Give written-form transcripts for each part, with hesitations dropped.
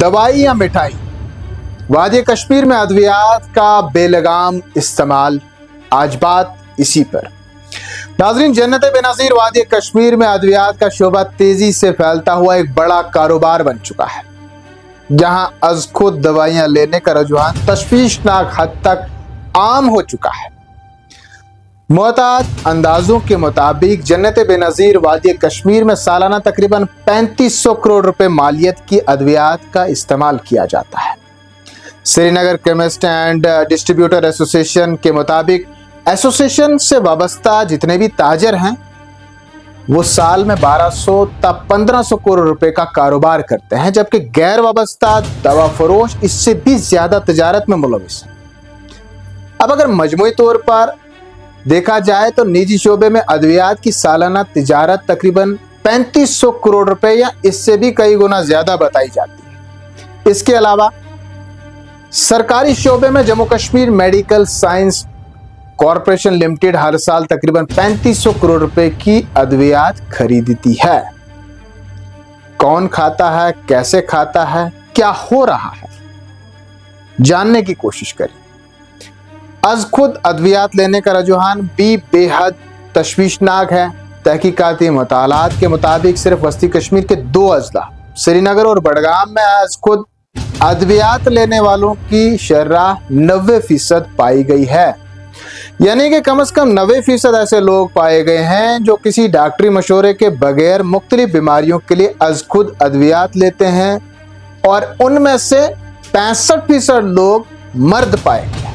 दवाई या मिठाई, वादी कश्मीर में अद्वियात का बेलगाम इस्तेमाल। आज बात इसी पर। नाज़रीन, जन्नत बेनज़ीर वादी कश्मीर में अद्वियात का शोबा तेजी से फैलता हुआ एक बड़ा कारोबार बन चुका है, जहां अज़ खुद दवाइयां लेने का रुझान तशवीशनाक हद तक आम हो चुका है। मुअत्तद अंदाजों के मुताबिक जन्नत बेनज़ीर वादी कश्मीर में सालाना तकरीबन 3500 करोड़ रुपए मालियत की अद्वियात का इस्तेमाल किया जाता है। Srinagar chemist and distributor association के मुताबिक एसोसिएशन से वाबस्ता जितने भी ताजर हैं वो साल में 1200 तक 1500 करोड़ रुपए का कारोबार करते हैं, जबकि गैर वाबस्ता दवा फरोश इससे भी ज्यादा तजारत में मुलविस है। अब अगर मजमूई तौर पर देखा जाए तो निजी शोबे में अद्वियात की सालाना तिजारत तकरीबन 3500 करोड़ रुपए या इससे भी कई गुना ज्यादा बताई जाती है। इसके अलावा सरकारी शोबे में Jammu Kashmir medical science corporation limited हर साल तकरीबन 3500 करोड़ रुपए की अद्वियात खरीदती है। कौन खाता है, कैसे खाता है, क्या हो रहा है, जानने की कोशिश करें। अज़ खुद अद्वियात लेने का रुझान भी बेहद तशवीशनाक है। तहकीकाती मुतालात के मुताबिक सिर्फ वस्ती कश्मीर के 2 अजला श्रीनगर और बडगाम में अज़ खुद अद्वियात लेने वालों की शरह 90% पाई गई है। यानी कि कम से कम 90% ऐसे लोग पाए गए हैं जो किसी डॉक्टरी मशवरे के बगैर मुख्तलिफ बीमारियों के लिए अज़ खुद अद्वियात लेते हैं, और उनमें से 65% लोग मर्द पाए गए,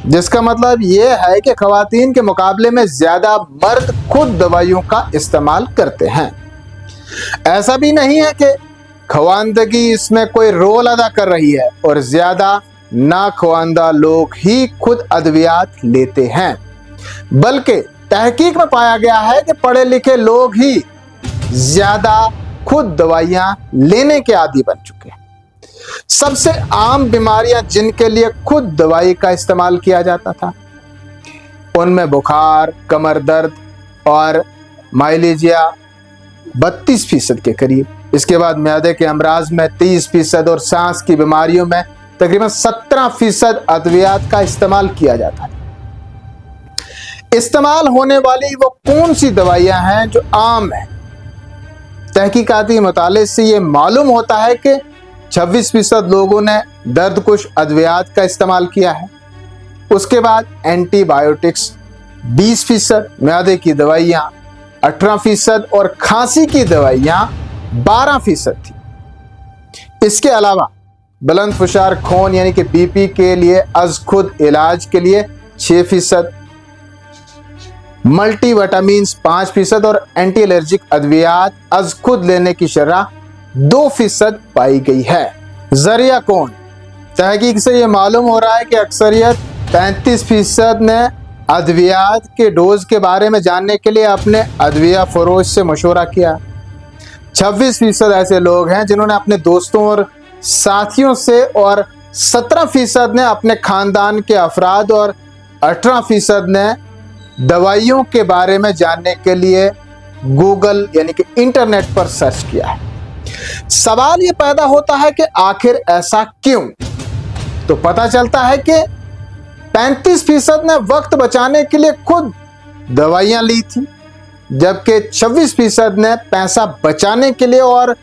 जिसका मतलब यह है कि खवातीन के मुकाबले में ज्यादा मर्द खुद दवाइयों का इस्तेमाल करते हैं। ऐसा भी नहीं है कि खवानदगी इसमें कोई रोल अदा कर रही है और ज्यादा नाखवानदा लोग ही खुद अद्वियात लेते हैं, बल्कि तहकीक में पाया गया है कि पढ़े लिखे लोग ही ज्यादा खुद दवाइयां लेने के आदी बन चुके हैं। सबसे आम बीमारियां जिनके लिए खुद दवाई का इस्तेमाल किया जाता था उनमें बुखार, कमर दर्द और माइलेजिया 32% के करीब। इसके बाद म्यादे के अमराज में 30% और सांस की बीमारियों में तकरीबन 17% अद्वियात का इस्तेमाल किया जाता है। इस्तेमाल होने वाली वो कौन सी दवाइयां हैं जो आम है? तहकीकाती मुताले से ये मालूम होता है कि 26% लोगों ने दर्दकुश अद्वियात का इस्तेमाल किया है। उसके बाद एंटीबायोटिक्स 20%, म्यादे की दवाइयां 18% और खांसी की दवाइयां 12% थी। इसके अलावा बुलंद फुशार खून यानी कि बीपी के लिए अज़ खुद इलाज के लिए 6%, मल्टी विटामिन्स 5% और एंटी एलर्जिक अद्वियात अज़ खुद लेने की शरह 2% पाई गई है। जरिया कौन? तहकीक से यह मालूम हो रहा है कि अक्सरियत 35% ने अद्वियात के डोज के बारे में जानने के लिए अपने अद्विया फरोश से मशवरा किया। 26% ऐसे लोग हैं जिन्होंने अपने दोस्तों और साथियों से, और 17% ने अपने खानदान के अफराद, और 18% ने दवाइयों के बारे में जानने के लिए गूगल यानी कि इंटरनेट पर सर्च किया है। सवाल ये पैदा होता है कि आखिर ऐसा क्यों? तो पता चलता है कि 35% ने वक्त बचाने के लिए खुद दवाइयां ली थी, जबकि 26% ने पैसा बचाने के लिए और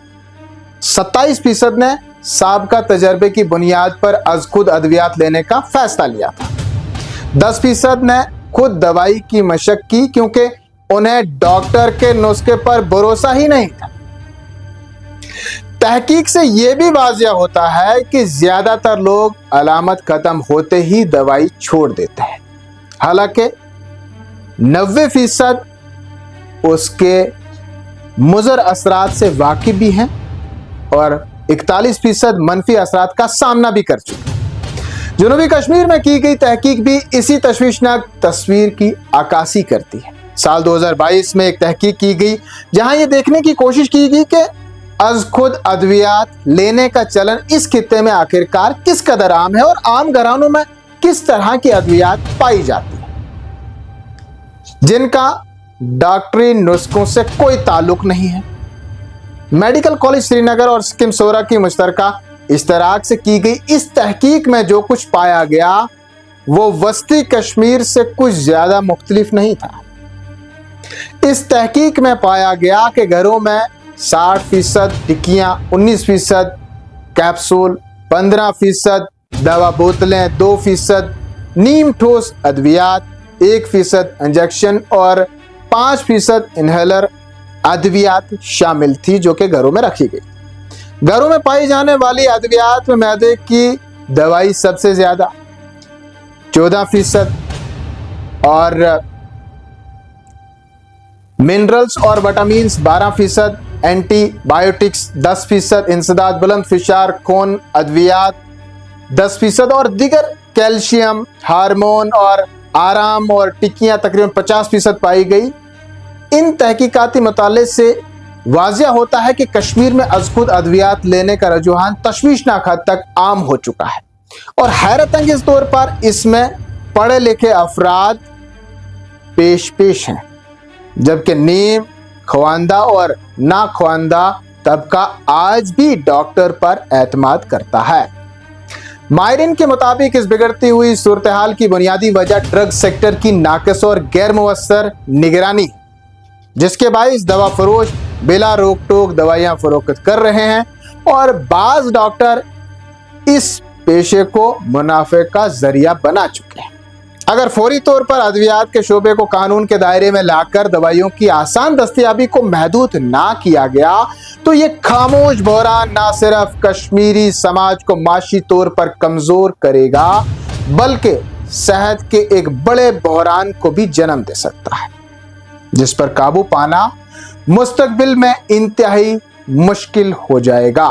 27% ने साबका तजर्बे की बुनियाद पर अज़ खुद अद्वियात लेने का फैसला लिया था। 10% ने खुद दवाई की मशक की क्योंकि उन्हें डॉक्टर के नुस्खे पर भरोसा ही नहीं था। तहकीक से यह भी वाज़िया होता है कि ज्यादातर लोग अलामत खत्म होते ही दवाई छोड़ देते हैं, हालांकि 90% उसके मुज़र असरात से वाकिफ भी हैं और 41% मनफी असरात का सामना भी कर चुके हैं। जनूबी कश्मीर में की गई तहकीक भी इसी तशवीशनाक तस्वीर की अक्कासी करती है। साल 2022 में एक तहकीक की गई जहां यह देखने की कोशिश की गई कि अज़ खुद अद्वियात लेने का चलन इस खित्ते में आखिरकार किस कदर आम है और आम घरानों में किस तरह की अद्वियात पाई जाती है जिनका डॉक्टरी नुस्खों से कोई ताल्लुक नहीं है। मेडिकल कॉलेज श्रीनगर और स्किम सोरा की मुश्तरका اشتراک سے کی گئی اس تحقیق میں جو کچھ پایا گیا وہ وسطی کشمیر سے کچھ زیادہ مختلف نہیں تھا۔ اس تحقیق میں پایا گیا کہ گھروں میں 60% ٹکیاں، 19% کیپسول، 15% دوا بوتلیں، 2% نیم ٹھوس ادویات، 1% انجیکشن اور 5% انہیلر ادویات شامل تھی جو کہ گھروں میں رکھی گئی۔ گھروں میں پائی جانے والی ادویات میں معدے کی دوائی سب سے زیادہ 14% اور منرلز اور وٹامنز 12%، اینٹی بایوٹکس 10%، انسداد بلند فشار خون ادویات 10% اور دیگر کیلشیم، ہارمون اور آرام اور ٹکیاں تقریباً 50% پائی گئی۔ ان تحقیقاتی مطالعے سے واضح ہوتا ہے کہ کشمیر میں از خود ادویات لینے کا رجحان تشویشناک حد تک عام ہو چکا ہے اور حیرت انگیز طور پر اس میں پڑھے لکھے افراد پیش ہیں، جبکہ نیم خواندہ اور ناخواندہ طبقہ آج بھی ڈاکٹر پر اعتماد کرتا ہے۔ ماہرین کے مطابق اس بگڑتی ہوئی صورتحال کی بنیادی وجہ ڈرگ سیکٹر کی ناقص اور غیر مؤثر نگرانی، جس کے باعث دوا فروش بلا روک ٹوک دوائیاں فروخت کر رہے ہیں اور بعض ڈاکٹر اس پیشے کو منافع کا ذریعہ بنا چکے ہیں۔ اگر فوری طور پر ادویات کے شعبے کو قانون کے دائرے میں لا کر دوائیوں کی آسان دستیابی کو محدود نہ کیا گیا تو یہ خاموش بحران نہ صرف کشمیری سماج کو معاشی طور پر کمزور کرے گا بلکہ صحت کے ایک بڑے بحران کو بھی جنم دے سکتا ہے، جس پر قابو پانا مستقبل میں انتہائی مشکل ہو جائے گا۔